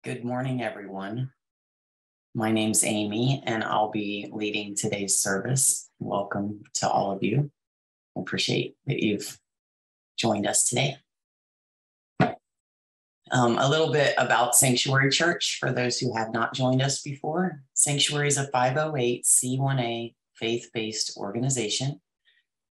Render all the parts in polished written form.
Good morning, everyone. My name's Amy, and I'll be leading today's service. Welcome to all of you. I appreciate that you've joined us today. A little bit about Psanctuary Church for those who have not joined us before. Psanctuary is a 508c1a faith-based organization.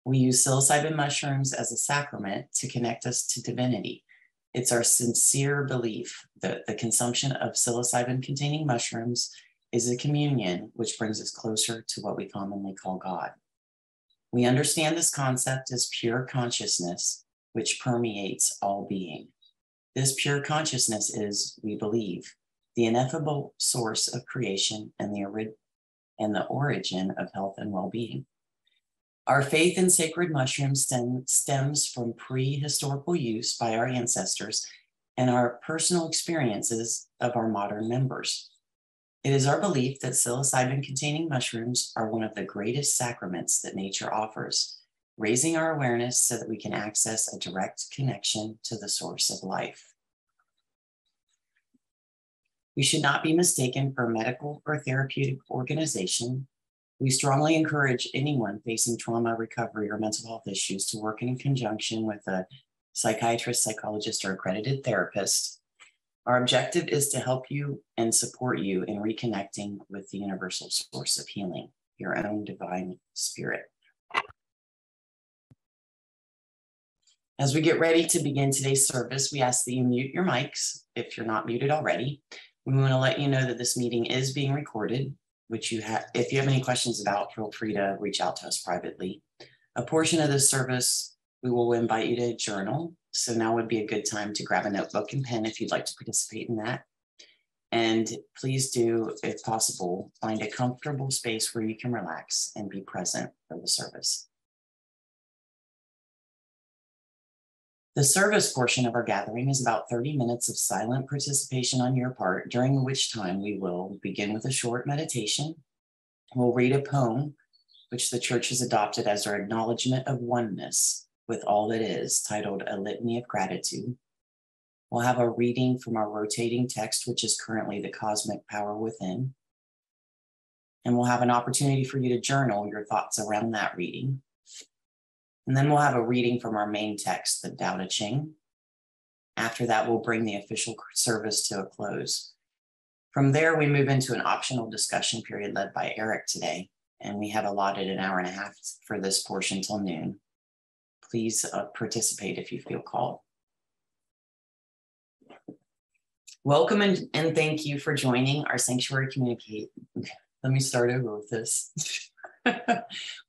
We use psilocybin mushrooms as a sacrament to connect us to divinity. It's our sincere belief that the consumption of psilocybin-containing mushrooms is a communion which brings us closer to what we commonly call God. We understand this concept as pure consciousness, which permeates all being. This pure consciousness is, we believe, the ineffable source of creation and the origin of health and well-being. Our faith in sacred mushrooms stems from prehistorical use by our ancestors and our personal experiences of our modern members. It is our belief that psilocybin-containing mushrooms are one of the greatest sacraments that nature offers, raising our awareness so that we can access a direct connection to the source of life. We should not be mistaken for a medical or therapeutic organization. We strongly encourage anyone facing trauma, recovery, or mental health issues to work in conjunction with a psychiatrist, psychologist, or accredited therapist. Our objective is to help you and support you in reconnecting with the universal source of healing, your own divine spirit. As we get ready to begin today's service, we ask that you mute your mics if you're not muted already. We want to let you know that this meeting is being recorded, which if you have any questions about, feel free to reach out to us privately. A portion of this service, we will invite you to journal. So now would be a good time to grab a notebook and pen if you'd like to participate in that. And please do, if possible, find a comfortable space where you can relax and be present for the service. The service portion of our gathering is about 30 minutes of silent participation on your part, during which time we will begin with a short meditation. We'll read a poem, which the church has adopted as our acknowledgement of oneness with all that is, titled A Litany of Gratitude. We'll have a reading from our rotating text, which is currently The Cosmic Power Within. And we'll have an opportunity for you to journal your thoughts around that reading. And then we'll have a reading from our main text, the Tao Te Ching. After that, we'll bring the official service to a close. From there, we move into an optional discussion period led by Eric today, and we have allotted an hour and a half for this portion till noon. Please participate if you feel called. Welcome and thank you for joining our Sanctuary Communicate. Let me start over with this.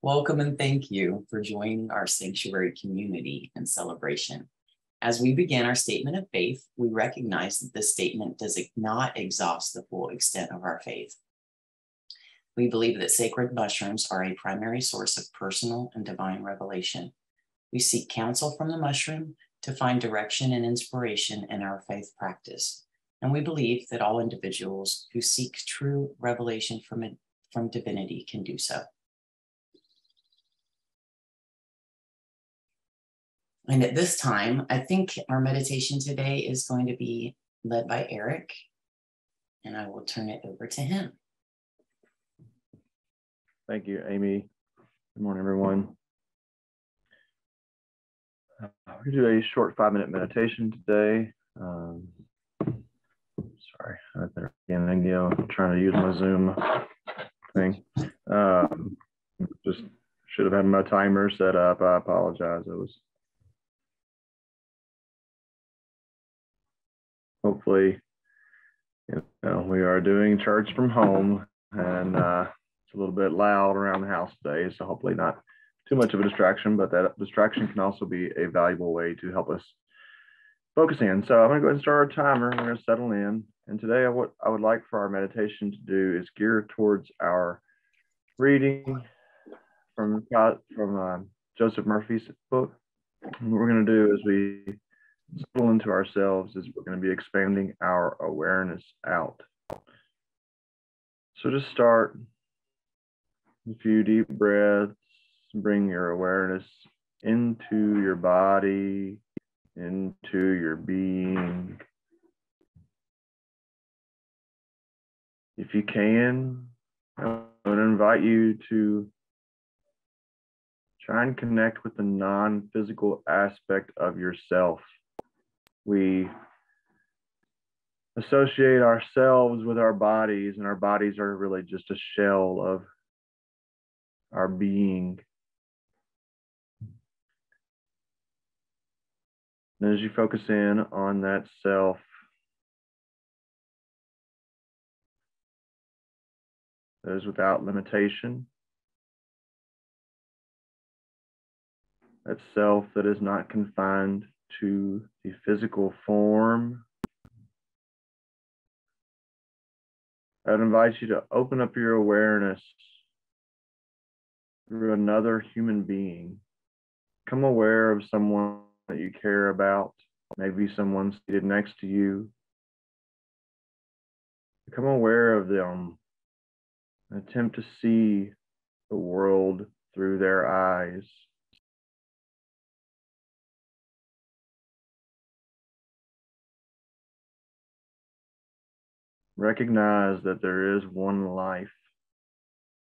Welcome and thank you for joining our Sanctuary community and celebration. As we begin our statement of faith, we recognize that this statement does not exhaust the full extent of our faith. We believe that sacred mushrooms are a primary source of personal and divine revelation. We seek counsel from the mushroom to find direction and inspiration in our faith practice. And we believe that all individuals who seek true revelation from divinity can do so. And at this time, I think our meditation today is going to be led by Eric, and I will turn it over to him. Thank you, Amy. Good morning, everyone. We're going to do a short 5-minute meditation today. Sorry, I'm trying to use my Zoom thing. Just should have had my timer set up. I apologize. Hopefully, we are doing church from home, and it's a little bit loud around the house today, so hopefully not too much of a distraction, but that distraction can also be a valuable way to help us focus in. So I'm going to go ahead and start our timer. We're going to settle in. And today what I would like for our meditation to do is gear towards our reading from Joseph Murphy's book. And what we're going to do as we settle into ourselves is we're going to be expanding our awareness out. So just start a few deep breaths. Bring your awareness into your body, into your being. If you can, I would invite you to try and connect with the non-physical aspect of yourself. We associate ourselves with our bodies, and our bodies are really just a shell of our being. And as you focus in on that self, that is without limitation, that self that is not confined to the physical form, I would invite you to open up your awareness through another human being. Become aware of someone that you care about, maybe someone seated next to you. Become aware of them. Attempt to see the world through their eyes. Recognize that there is one life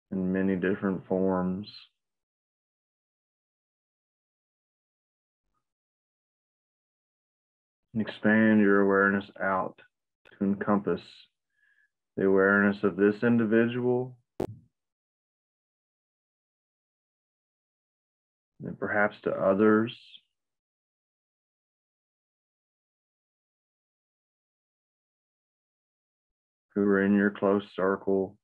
in many different forms. And expand your awareness out to encompass the awareness of this individual, and perhaps to others, who are in your close circle.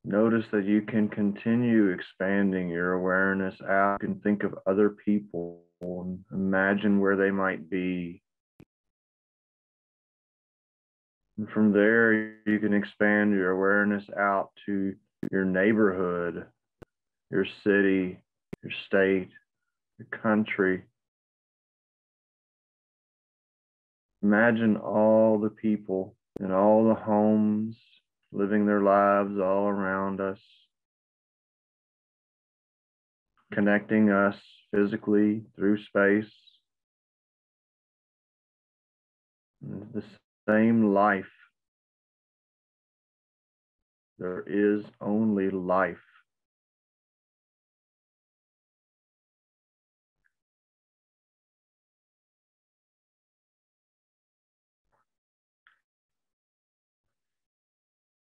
Notice that you can continue expanding your awareness out. You can think of other people and imagine where they might be. And from there, you can expand your awareness out to your neighborhood, your city, your state, your country. Imagine all the people in all the homes living their lives all around us, connecting us physically through space. The same life. There is only life.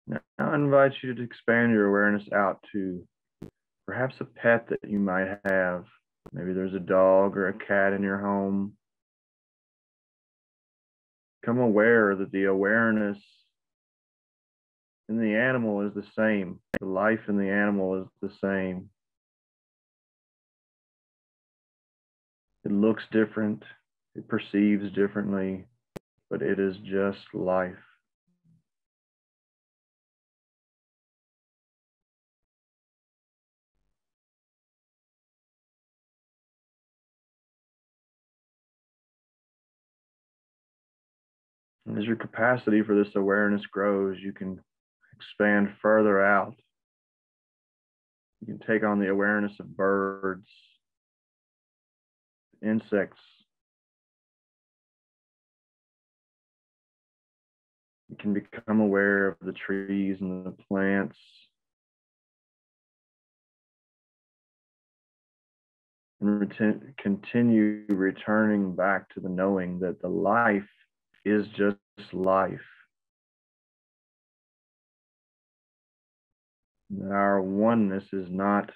Now I invite you to expand your awareness out to perhaps a pet that you might have. Maybe there's a dog or a cat in your home. Become aware that the awareness in the animal is the same. The life in the animal is the same. It looks different, it perceives differently, but it is just life. And as your capacity for this awareness grows, you can expand further out. You can take on the awareness of birds, insects. You can become aware of the trees and the plants. And continue returning back to the knowing that the life is just life. That our oneness is not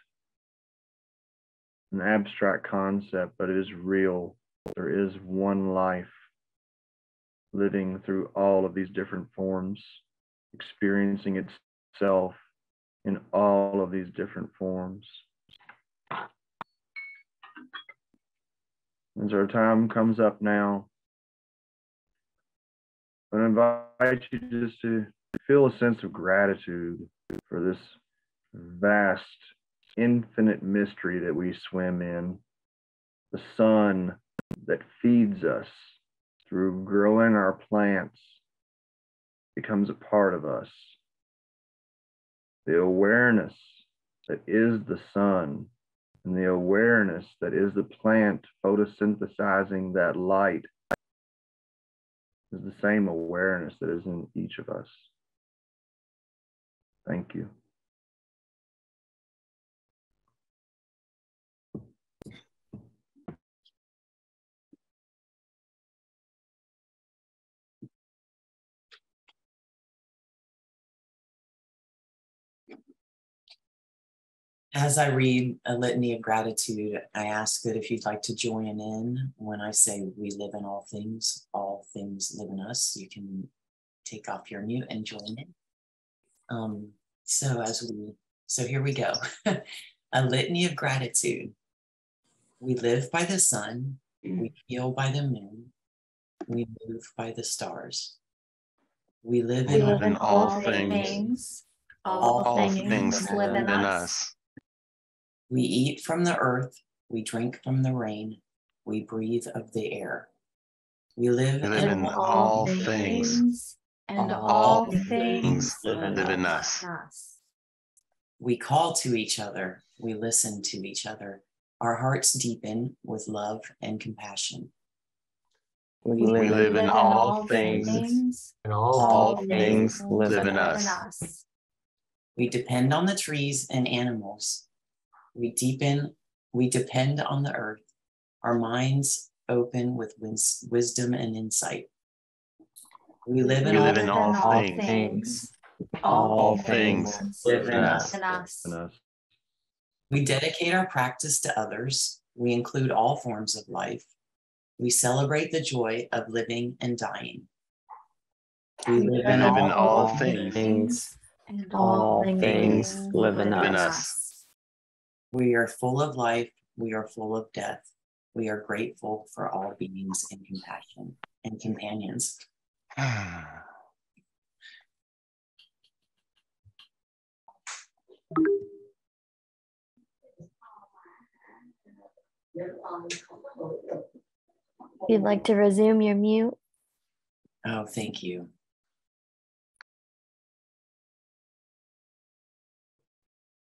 an abstract concept, but it is real. There is one life living through all of these different forms, experiencing itself in all of these different forms. As our time comes up now, I invite you just to feel a sense of gratitude for this vast, infinite mystery that we swim in. The sun that feeds us through growing our plants becomes a part of us. The awareness that is the sun And the awareness that is the plant photosynthesizing that light is the same awareness that is in each of us. Thank you. As I read a litany of gratitude, I ask that if you'd like to join in when I say we live in all things live in us, you can take off your mute and join in. So here we go. A litany of gratitude. We live by the sun, we feel by the moon, we move by the stars. We live in all things. All things live in us. We eat from the earth, we drink from the rain, we breathe of the air. We live in all things, and all things live in us. We call to each other, we listen to each other. Our hearts deepen with love and compassion. We live in all things, and all things live in us. We depend on the trees and animals. We depend on the earth. Our minds open with wisdom and insight. We live in all things. All things live in us. We dedicate our practice to others. We include all forms of life. We celebrate the joy of living and dying. We live in all things, and all things live in us. We are full of life. We are full of death. We are grateful for all beings and compassion and companions. If you'd like to resume your mute. Oh, thank you.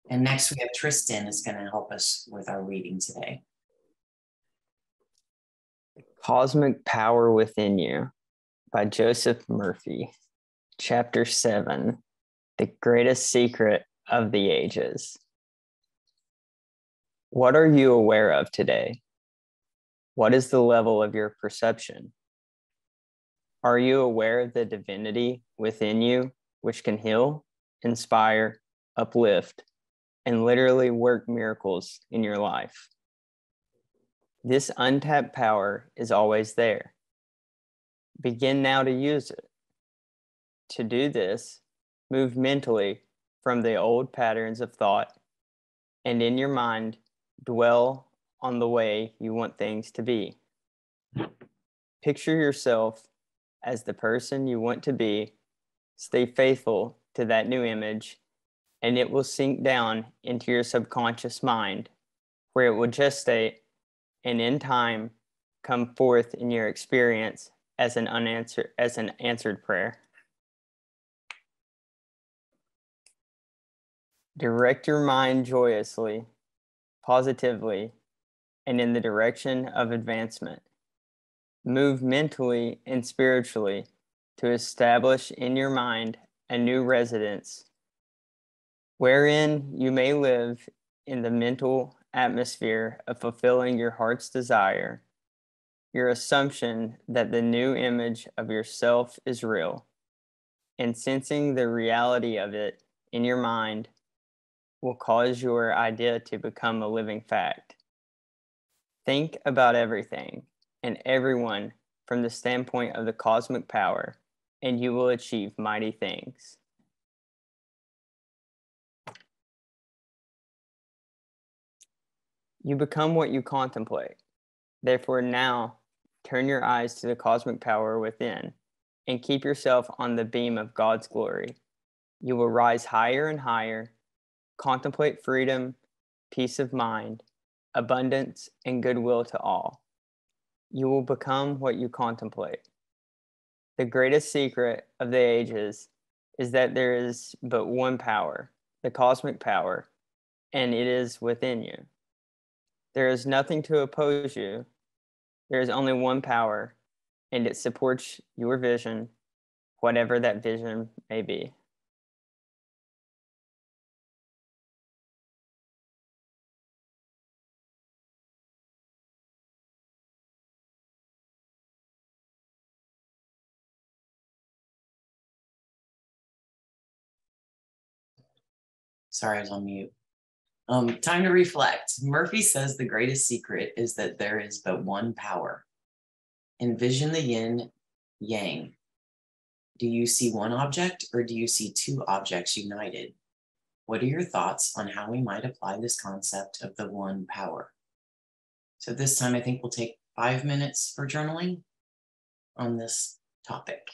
And next we have Tristan is going to help us with our reading today. Cosmic Power Within You by Joseph Murphy. Chapter 7, The Greatest Secret of the Ages. What are you aware of today? What is the level of your perception? Are you aware of the divinity within you, which can heal, inspire, uplift, and literally work miracles in your life? This untapped power is always there. Begin now to use it. To do this, move mentally from the old patterns of thought, and in your mind, dwell on the way you want things to be. Picture yourself as the person you want to be. Stay faithful to that new image, and it will sink down into your subconscious mind, where it will gestate and in time come forth in your experience as an answered prayer. Direct your mind joyously, positively, and in the direction of advancement. Move mentally and spiritually to establish in your mind a new residence wherein you may live in the mental atmosphere of fulfilling your heart's desire. Your assumption that the new image of yourself is real, and sensing the reality of it in your mind will cause your idea to become a living fact. Think about everything and everyone from the standpoint of the cosmic power, and you will achieve mighty things. You become what you contemplate. Therefore, now turn your eyes to the cosmic power within and keep yourself on the beam of God's glory. You will rise higher and higher, contemplate freedom, peace of mind, abundance, and goodwill to all. You will become what you contemplate. The greatest secret of the ages is that there is but one power, the cosmic power, and it is within you. There is nothing to oppose you. There is only one power, and it supports your vision, whatever that vision may be. Sorry, I was on mute. Time to reflect. Murphy says the greatest secret is that there is but one power. Envision the yin yang. Do you see one object or do you see two objects united? What are your thoughts on how we might apply this concept of the one power? So this time I think we'll take 5 minutes for journaling on this topic.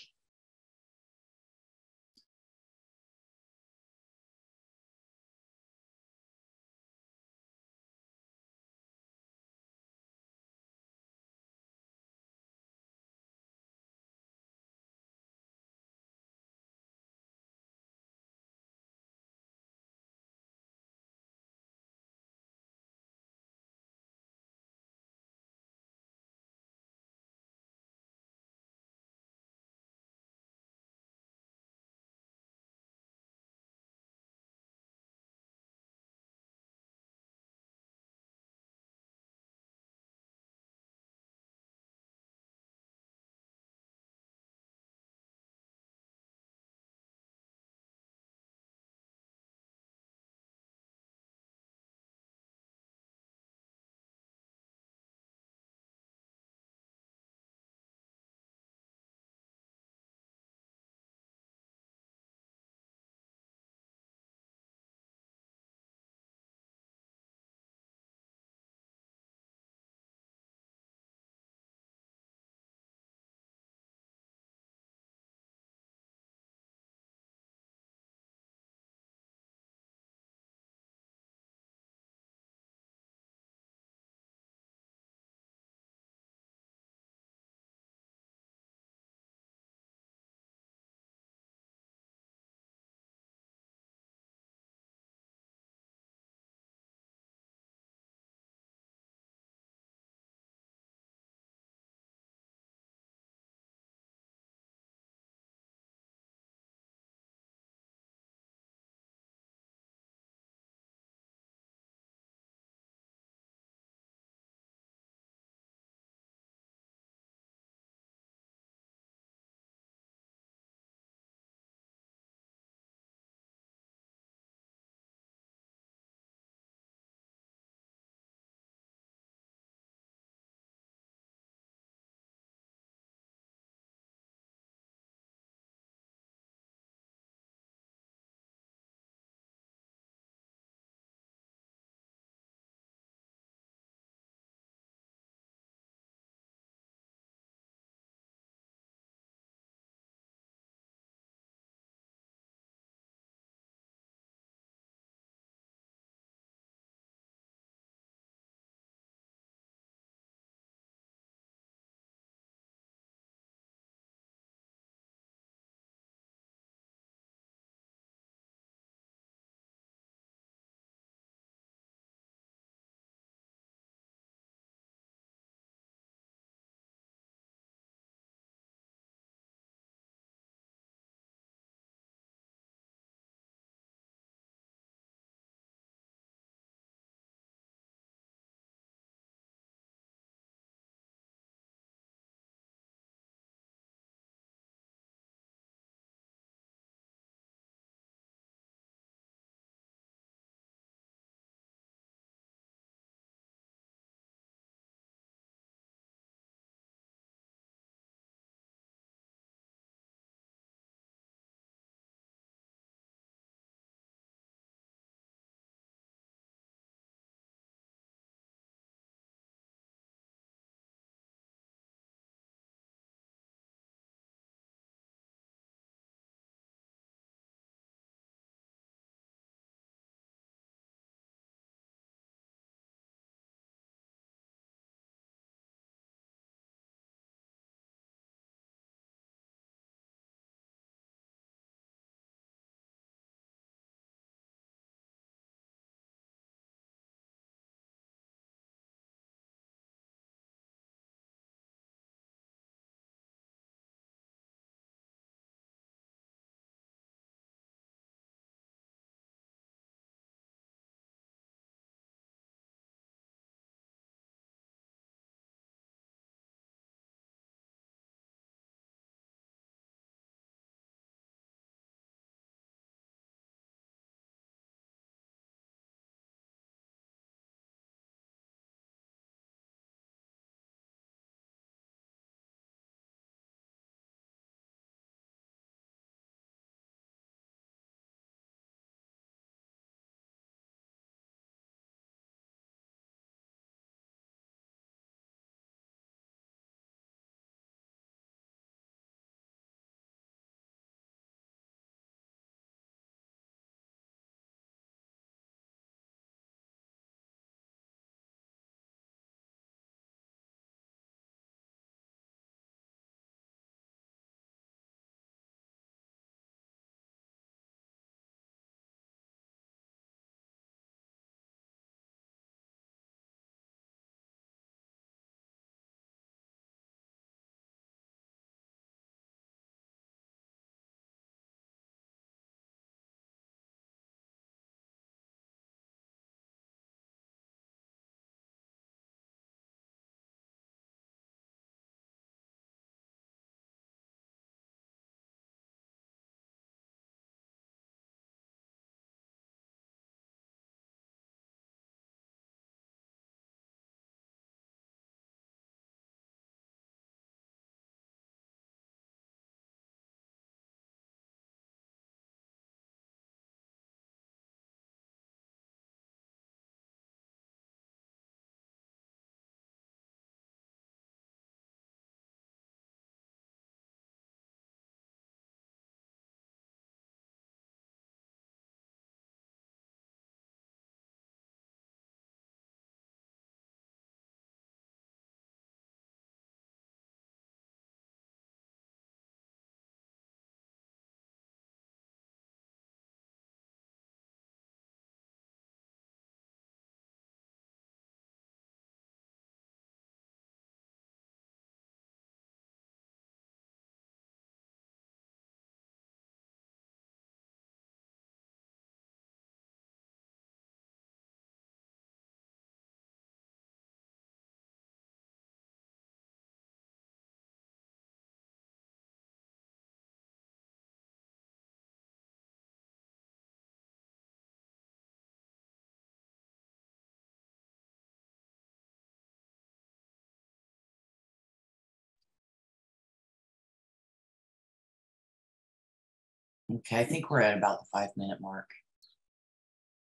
Okay, I think we're at about the 5-minute mark.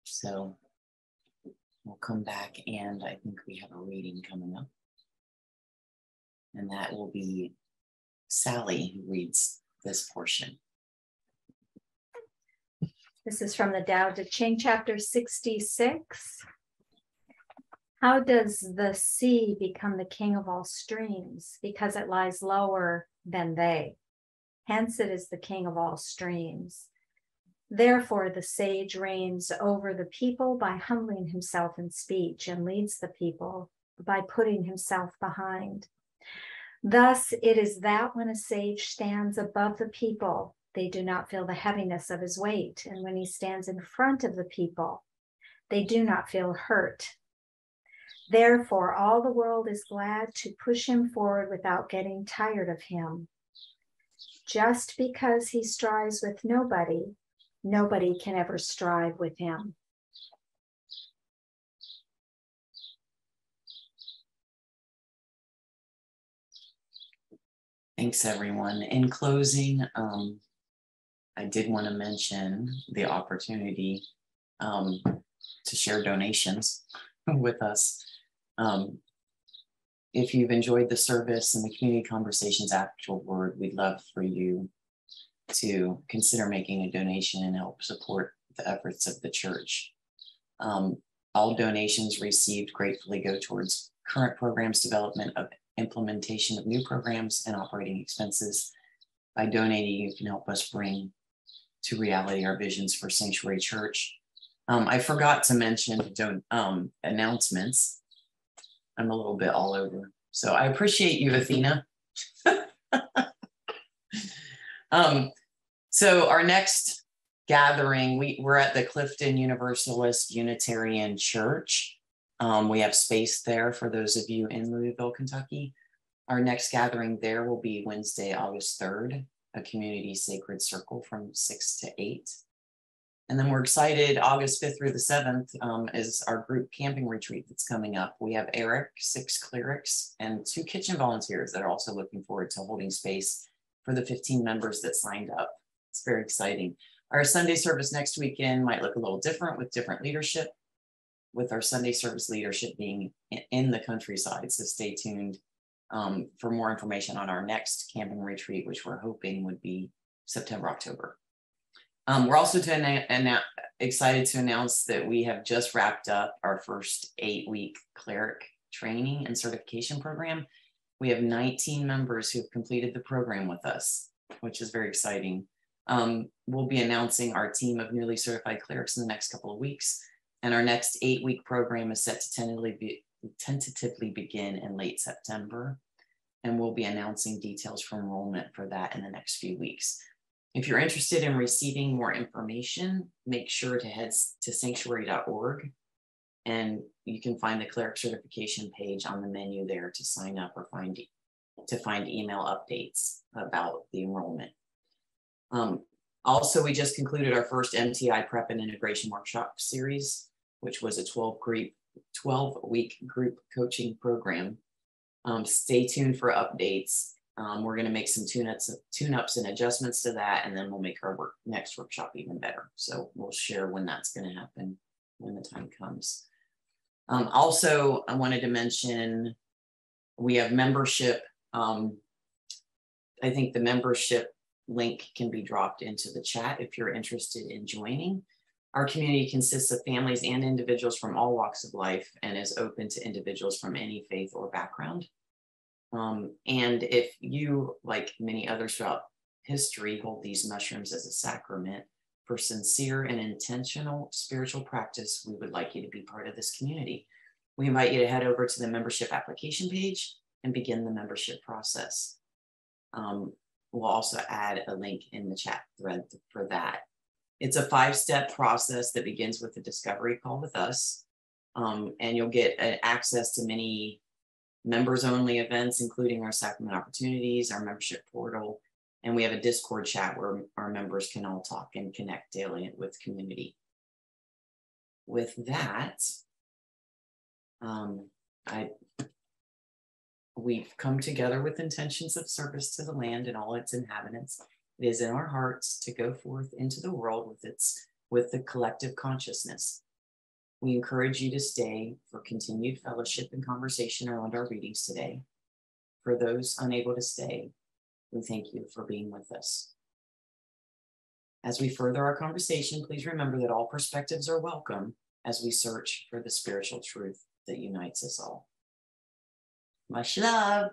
So we'll come back, and I think we have a reading coming up. And that will be Sally who reads this portion. This is from the Tao Te Ching, chapter 66. How does the sea become the king of all streams? Because it lies lower than they. Hence it is the king of all streams. Therefore the sage reigns over the people by humbling himself in speech, and leads the people by putting himself behind. Thus it is that when a sage stands above the people, they do not feel the heaviness of his weight. And when he stands in front of the people, they do not feel hurt. Therefore, all the world is glad to push him forward without getting tired of him. Just because he strives with nobody, nobody can ever strive with him. Thanks, everyone. In closing, I did want to mention the opportunity to share donations with us. If you've enjoyed the service and the community conversations afterward, we'd love for you to consider making a donation and help support the efforts of the church. All donations received gratefully go towards current programs development, of implementation of new programs, and operating expenses. By donating, you can help us bring to reality our visions for Sanctuary Church. I forgot to mention announcements. I'm a little bit all over. So I appreciate you, Athena. So our next gathering, we're at the Clifton Universalist Unitarian Church. We have space there for those of you in Louisville, Kentucky. Our next gathering there will be Wednesday, August 3rd, a community sacred circle from 6 to 8. And then we're excited, August 5th through the 7th is our group camping retreat that's coming up. We have Eric, 6 clerics, and 2 kitchen volunteers that are also looking forward to holding space for the 15 members that signed up. It's very exciting. Our Sunday service next weekend might look a little different with different leadership, with our Sunday service leadership being in the countryside. So stay tuned for more information on our next camping retreat, which we're hoping would be September, October. We're also excited to announce that we have just wrapped up our first 8-week Cleric Training and Certification Program. We have 19 members who have completed the program with us, which is very exciting. We'll be announcing our team of newly certified clerics in the next couple of weeks. And our next 8-week program is set to tentatively begin in late September. And we'll be announcing details for enrollment for that in the next few weeks. If you're interested in receiving more information, make sure to head to sanctuary.org, and you can find the cleric certification page on the menu there to sign up or find email updates about the enrollment. Also, we just concluded our first MTI prep and integration workshop series, which was a 12-week group coaching program. Stay tuned for updates. We're going to make some tune-ups and adjustments to that, and then we'll make our next workshop even better. So we'll share when that's going to happen when the time comes. Also, I wanted to mention we have membership. I think the membership link can be dropped into the chat if you're interested in joining. Our community consists of families and individuals from all walks of life and is open to individuals from any faith or background. And if you, like many others throughout history, hold these mushrooms as a sacrament for sincere and intentional spiritual practice, we would like you to be part of this community. We invite you to head over to the membership application page and begin the membership process. We'll also add a link in the chat thread for that. It's a 5-step process that begins with a discovery call with us. And you'll get access to many members-only events, including our sacrament opportunities, our membership portal, and we have a Discord chat where our members can all talk and connect daily with community. With that, we've come together with intentions of service to the land and all its inhabitants. It is in our hearts to go forth into the world with the collective consciousness. We encourage you to stay for continued fellowship and conversation around our readings today. For those unable to stay, we thank you for being with us. As we further our conversation, please remember that all perspectives are welcome as we search for the spiritual truth that unites us all. Much love.